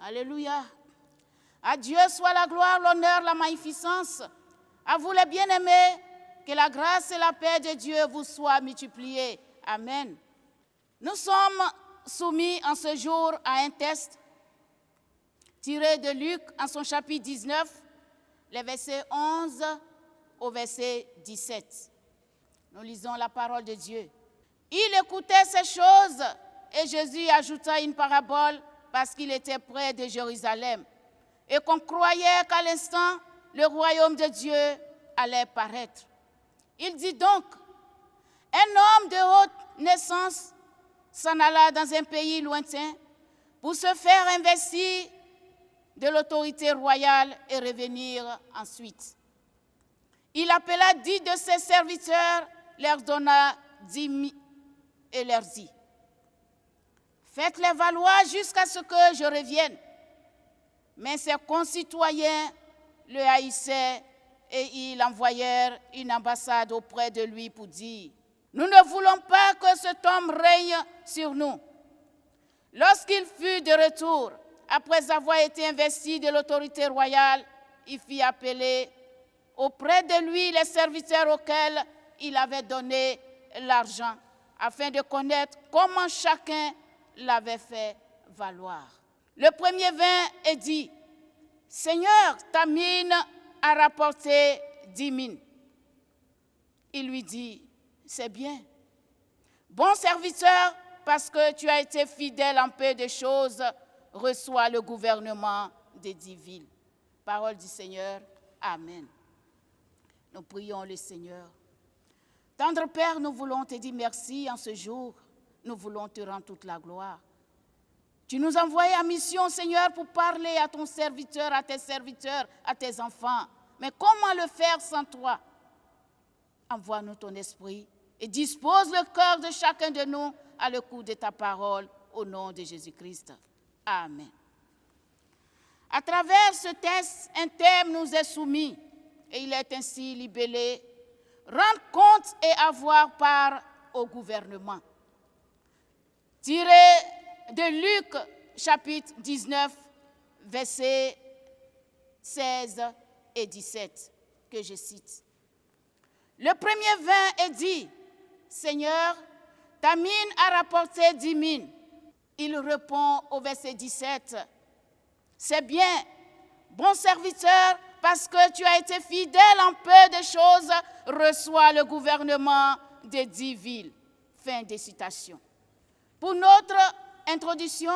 Alléluia. À Dieu soit la gloire, l'honneur, la magnificence. À vous les bien-aimés, que la grâce et la paix de Dieu vous soient multipliées. Amen. Nous sommes soumis en ce jour à un texte tiré de Luc en son chapitre 19, les versets 11 au verset 17. Nous lisons la parole de Dieu. Il écoutait ces choses et Jésus ajouta une parabole parce qu'il était près de Jérusalem et qu'on croyait qu'à l'instant, le royaume de Dieu allait paraître. Il dit donc, un homme de haute naissance s'en alla dans un pays lointain pour se faire investir de l'autorité royale et revenir ensuite. Il appela 10 de ses serviteurs, leur donna 10 000 et leur dit, faites-les valoir jusqu'à ce que je revienne. Mais ses concitoyens le haïssaient et ils envoyèrent une ambassade auprès de lui pour dire, nous ne voulons pas que cet homme règne sur nous. Lorsqu'il fut de retour, après avoir été investi de l'autorité royale, il fit appeler auprès de lui les serviteurs auxquels il avait donné l'argent, afin de connaître comment chacun l'avait fait valoir. Le premier vint et dit, Seigneur, ta mine a rapporté 10 000. Il lui dit, c'est bien. Bon serviteur, parce que tu as été fidèle en peu de choses, reçois le gouvernement des 10 villes. Parole du Seigneur. Amen. Nous prions le Seigneur. Tendre Père, nous voulons te dire merci en ce jour. Nous voulons te rendre toute la gloire. Tu nous as envoyés en mission, Seigneur, pour parler à ton serviteur, à tes serviteurs, à tes enfants. Mais comment le faire sans toi? Envoie-nous ton esprit et dispose le cœur de chacun de nous à l'écoute de ta parole, au nom de Jésus-Christ. Amen. À travers ce texte, un thème nous est soumis et il est ainsi libellé « Rendre compte et avoir part au gouvernement ». Tiré de Luc, chapitre 19, versets 16 et 17, que je cite. Le premier vint et dit, « Seigneur, ta mine a rapporté 10 000. » Il répond au verset 17, « C'est bien, bon serviteur, parce que tu as été fidèle en peu de choses, reçois le gouvernement des 10 villes. » Fin de citation. Pour notre introduction,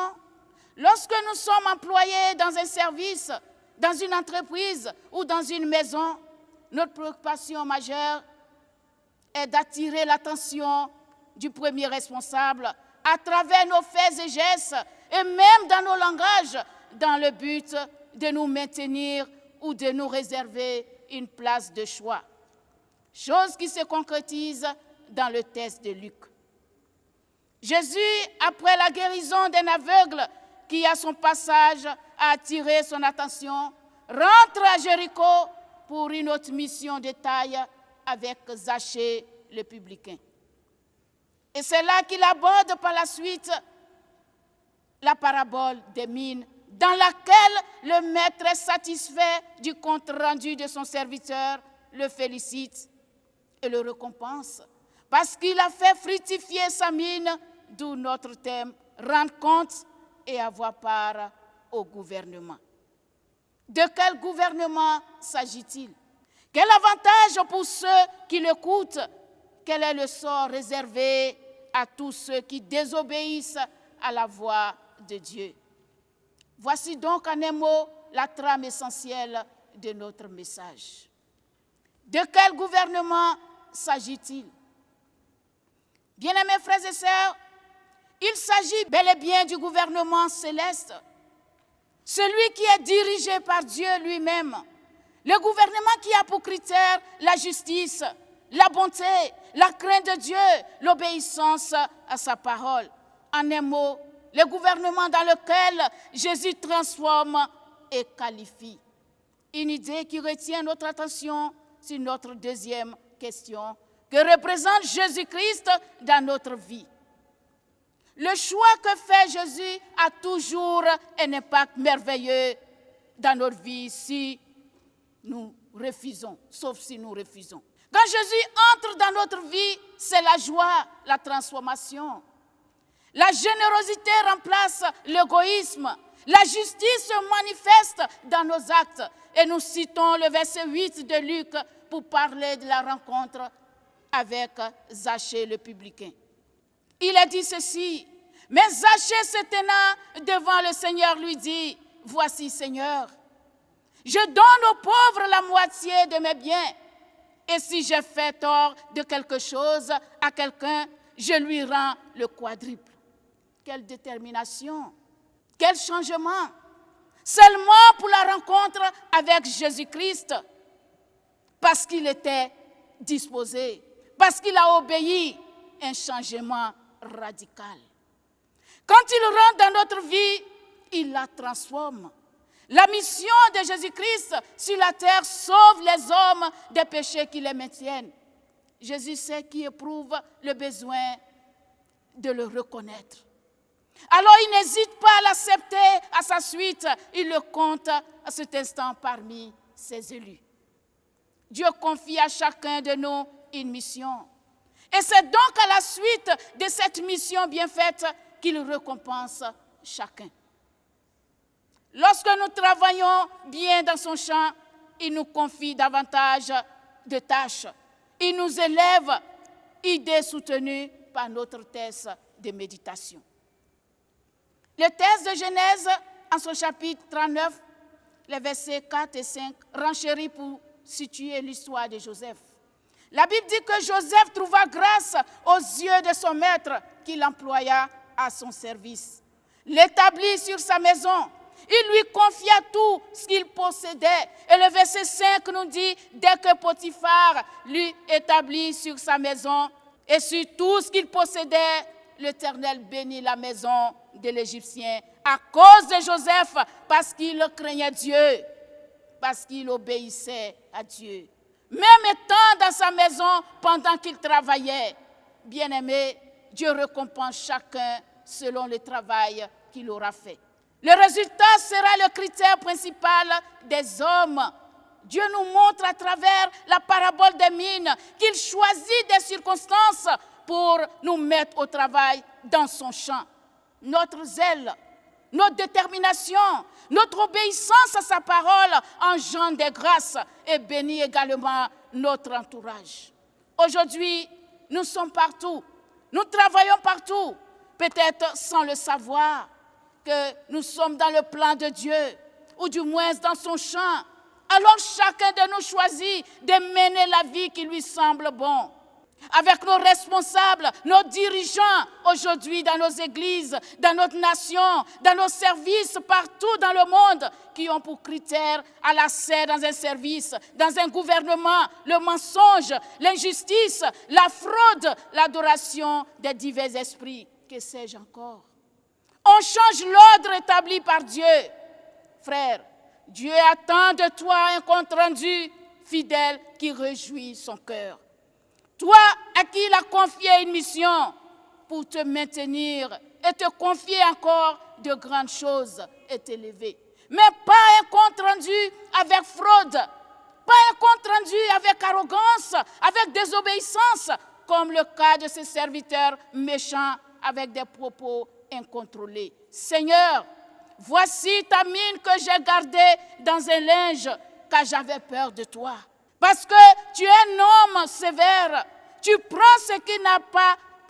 lorsque nous sommes employés dans un service, dans une entreprise ou dans une maison, notre préoccupation majeure est d'attirer l'attention du premier responsable à travers nos faits et gestes et même dans nos langages, dans le but de nous maintenir ou de nous réserver une place de choix. Chose qui se concrétise dans le texte de Luc. Jésus, après la guérison d'un aveugle qui, à son passage, a attiré son attention, rentre à Jéricho pour une autre mission de taille avec Zachée, le publicain. Et c'est là qu'il aborde par la suite la parabole des mines, dans laquelle le maître est satisfait du compte rendu de son serviteur, le félicite et le récompense, parce qu'il a fait fructifier sa mine, d'où notre thème, rendre compte et avoir part au gouvernement. De quel gouvernement s'agit-il? Quel avantage pour ceux qui l'écoutent? Quel est le sort réservé à tous ceux qui désobéissent à la voix de Dieu? Voici donc en un mot la trame essentielle de notre message. De quel gouvernement s'agit-il? Bien-aimés frères et sœurs, il s'agit bel et bien du gouvernement céleste, celui qui est dirigé par Dieu lui-même, le gouvernement qui a pour critère la justice, la bonté, la crainte de Dieu, l'obéissance à sa parole. En un mot, le gouvernement dans lequel Jésus transforme et qualifie. Une idée qui retient notre attention sur notre deuxième question, que représente Jésus-Christ dans notre vie. Le choix que fait Jésus a toujours un impact merveilleux dans notre vie si nous refusons, sauf si nous refusons. Quand Jésus entre dans notre vie, c'est la joie, la transformation. La générosité remplace l'égoïsme. La justice se manifeste dans nos actes. Et nous citons le verset 8 de Luc pour parler de la rencontre avec Zachée le publicain. Il a dit ceci, mais Zachée se tenant devant le Seigneur lui dit, « Voici, Seigneur, je donne aux pauvres la moitié de mes biens. Et si j'ai fait tort de quelque chose à quelqu'un, je lui rends le quadruple. » Quelle détermination, quel changement. Seulement pour la rencontre avec Jésus-Christ, parce qu'il était disposé, parce qu'il a obéi, un changement radical. Quand il rentre dans notre vie, il la transforme. La mission de Jésus-Christ sur la terre sauve les hommes des péchés qui les maintiennent. Jésus sait qui éprouve le besoin de le reconnaître. Alors il n'hésite pas à l'accepter à sa suite. Il le compte à cet instant parmi ses élus. Dieu confie à chacun de nous une mission. Et c'est donc à la suite de cette mission bien faite qu'il récompense chacun. Lorsque nous travaillons bien dans son champ, il nous confie davantage de tâches. Il nous élève, idées soutenues par notre thèse de méditation. Le texte de Genèse, en son chapitre 39, les versets 4 et 5, renchérit pour situer l'histoire de Joseph. La Bible dit que Joseph trouva grâce aux yeux de son maître qu'il employa à son service. L'établit sur sa maison. Il lui confia tout ce qu'il possédait. Et le verset 5 nous dit, dès que Potiphar lui établit sur sa maison et sur tout ce qu'il possédait, l'Éternel bénit la maison de l'Égyptien à cause de Joseph, parce qu'il craignait Dieu, parce qu'il obéissait à Dieu. Même étant dans sa maison pendant qu'il travaillait, bien-aimé, Dieu récompense chacun selon le travail qu'il aura fait. Le résultat sera le critère principal des hommes. Dieu nous montre à travers la parabole des mines qu'il choisit des circonstances pour nous mettre au travail dans son champ. Notre zèle, notre détermination, notre obéissance à sa parole engendre des grâces et bénit également notre entourage. Aujourd'hui, nous sommes partout, nous travaillons partout, peut-être sans le savoir que nous sommes dans le plan de Dieu, ou du moins dans son champ. Alors chacun de nous choisit de mener la vie qui lui semble bon. Avec nos responsables, nos dirigeants, aujourd'hui dans nos églises, dans notre nation, dans nos services partout dans le monde, qui ont pour critère à l'accès dans un service, dans un gouvernement, le mensonge, l'injustice, la fraude, l'adoration des divers esprits. Que sais-je encore? On change l'ordre établi par Dieu. Frère, Dieu attend de toi un compte rendu fidèle qui réjouit son cœur. Toi à qui il a confié une mission pour te maintenir et te confier encore de grandes choses et t'élever. Mais pas un compte rendu avec fraude, pas un compte rendu avec arrogance, avec désobéissance, comme le cas de ces serviteurs méchants avec des propos incontrôlés. Seigneur, voici ta mine que j'ai gardée dans un linge, car j'avais peur de toi. Parce que tu es un homme sévère, tu prends ce qui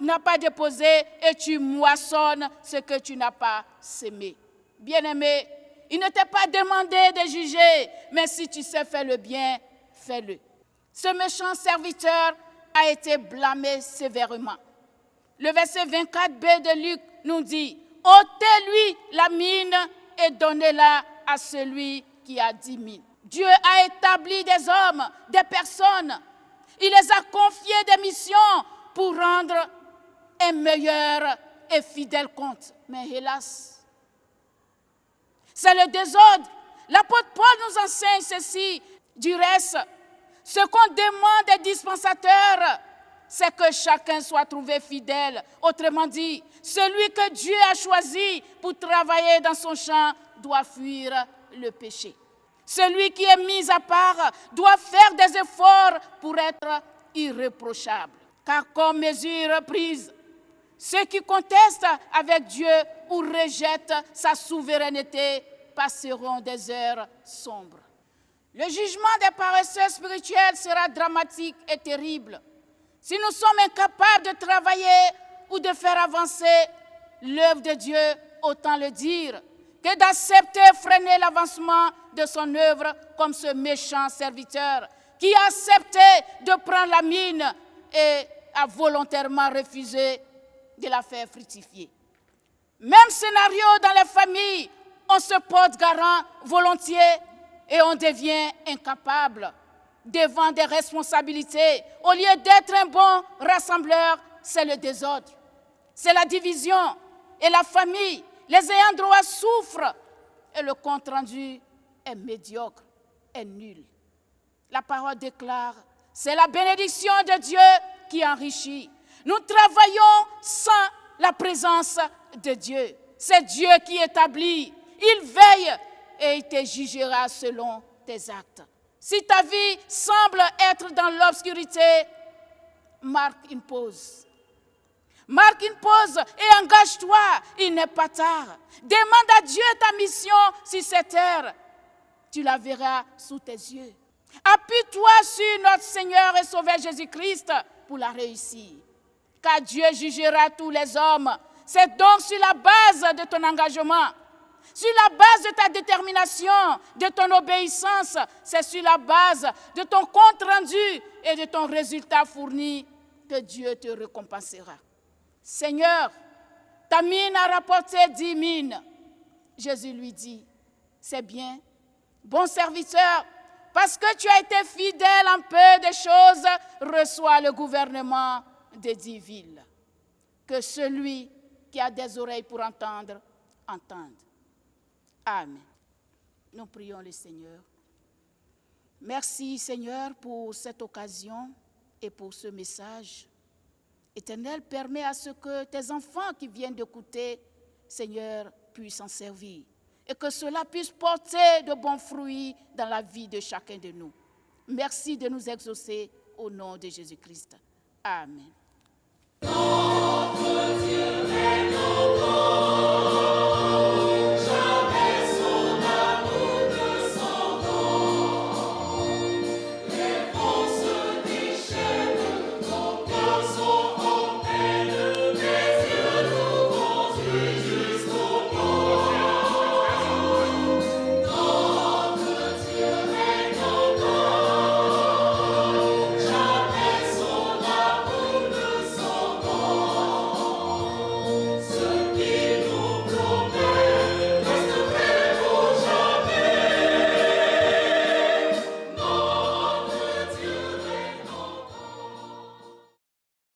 n'a pas déposé et tu moissonnes ce que tu n'as pas sémé. Bien-aimé, il ne t'est pas demandé de juger, mais si tu sais faire le bien, fais-le. Ce méchant serviteur a été blâmé sévèrement. Le verset 24b de Luc nous dit, « ôtez-lui la mine et donnez-la à celui qui a 10 000. » Dieu a établi des hommes, des personnes. Il les a confiés des missions pour rendre un meilleur et fidèle compte. Mais hélas, c'est le désordre. L'apôtre Paul nous enseigne ceci. Du reste, ce qu'on demande des dispensateurs, c'est que chacun soit trouvé fidèle. Autrement dit, celui que Dieu a choisi pour travailler dans son champ doit fuir le péché. Celui qui est mis à part doit faire des efforts pour être irréprochable. Car comme mesure prise, ceux qui contestent avec Dieu ou rejettent sa souveraineté passeront des heures sombres. Le jugement des paresseux spirituels sera dramatique et terrible. Si nous sommes incapables de travailler ou de faire avancer l'œuvre de Dieu, autant le dire, que d'accepter freiner l'avancement de son œuvre comme ce méchant serviteur qui a accepté de prendre la mine et a volontairement refusé de la faire fructifier. Même scénario dans les familles, on se porte garant volontiers et on devient incapable devant des responsabilités. Au lieu d'être un bon rassembleur, c'est le désordre, c'est la division. Et la famille, les ayants droit souffrent et le compte-rendu est médiocre, est nul. La parole déclare, c'est la bénédiction de Dieu qui enrichit. Nous travaillons sans la présence de Dieu. C'est Dieu qui établit. Il veille et il te jugera selon tes actes. Si ta vie semble être dans l'obscurité, marque une pause. Marque une pause et engage-toi, il n'est pas tard. Demande à Dieu ta mission sur cette terre. Tu la verras sous tes yeux. Appuie-toi sur notre Seigneur et Sauveur Jésus-Christ pour la réussir. Car Dieu jugera tous les hommes. C'est donc sur la base de ton engagement, sur la base de ta détermination, de ton obéissance, c'est sur la base de ton compte rendu et de ton résultat fourni que Dieu te récompensera. Seigneur, ta mine a rapporté 10 mines. Jésus lui dit, c'est bien, bon serviteur, parce que tu as été fidèle en peu de choses, reçois le gouvernement des 10 villes. Que celui qui a des oreilles pour entendre, entende. Amen. Nous prions le Seigneur. Merci Seigneur pour cette occasion et pour ce message. Éternel, permets à ce que tes enfants qui viennent d'écouter, Seigneur, puissent s'en servir. Et que cela puisse porter de bons fruits dans la vie de chacun de nous. Merci de nous exaucer au nom de Jésus-Christ. Amen.